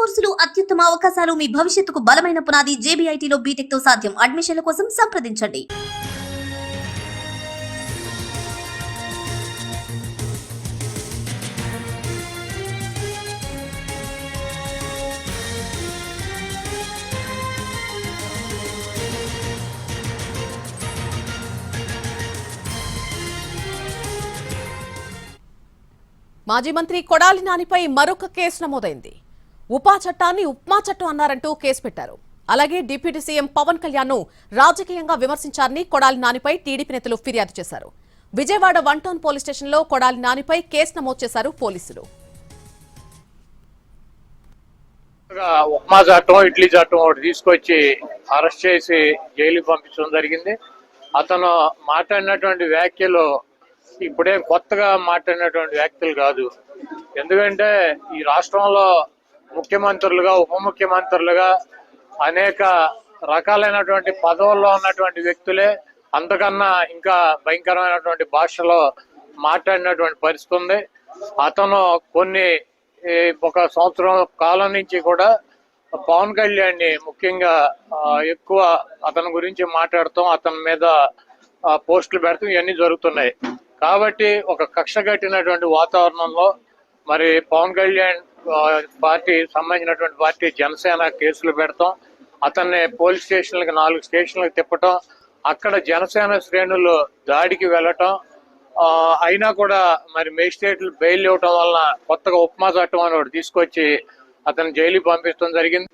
కోర్సులు అత్యుత్తమ అవకాశాలు మీ భవిష్యత్తుకు బలమైన పునాది JBITలో బీటెక్ తో సాధ్యం. అడ్మిషన్ల కోసం సంప్రదించండి. మాజీ మంత్రి కొడాలి నానిపై మరొక కేసు నమోదైంది. ఉపా చట్టాన్ని ఉప్మా చట్టం అన్నారంటూ కేసు పెట్టారు. అలాగే డిప్యూటీ సీఎం పవన్ కళ్యాణ్ ను రాజకీయంగా విమర్శించారని కొడాలి నానిపై టీడీపీ నేతలు ఫిర్యాదు చేశారు. విజయవాడ 1 టౌన్ పోలీస్ స్టేషన్లో కొడాలి నానిపై కేసు నమోదు చేశారు పోలీసులు. ఉప్మా చట్టం ఇడ్లీ చట్టం ఒకటి తీసుకొచ్చి అరెస్ట్ చేసి జైలుకి పంపించడం జరిగింది. అతను మాట్లాడినటువంటి వ్యాఖ్యలు ఇప్పుడే కొత్తగా మాట్లాడినటువంటి వ్యాఖ్యలు కాదు. ఎందుకంటే ఈ రాష్ట్రంలో ముఖ్యమంత్రులుగా ఉప ముఖ్యమంత్రులుగా అనేక రకాలైనటువంటి పదవుల్లో ఉన్నటువంటి వ్యక్తులే అంతకన్నా ఇంకా భయంకరమైనటువంటి భాషలో మాట్లాడినటువంటి పరిస్థితి ఉంది. అతను ఒక సంవత్సరం కాలం నుంచి కూడా పవన్ కళ్యాణ్ ని ముఖ్యంగా ఎక్కువ అతని గురించి మాట్లాడతాం, అతని మీద పోస్టులు పెడతాం, ఇవన్నీ జరుగుతున్నాయి. కాబట్టి ఒక కక్ష కట్టినటువంటి వాతావరణంలో మరి పవన్ కళ్యాణ్ పార్టీ సంబంధించినటువంటి పార్టీ జనసేన కేసులు పెడతాం, అతన్ని పోలీస్ స్టేషన్లకు 4 స్టేషన్లకు తిప్పటం, అక్కడ జనసేన శ్రేణులు దాడికి వెళ్ళటం, అయినా కూడా మరి మేజిస్ట్రేట్లు బెయిల్ ఇవ్వటం వలన కొత్తగా ఉప్మా చట్టం అని ఒకటి తీసుకొచ్చి అతను జైలుకి పంపించడం జరిగింది.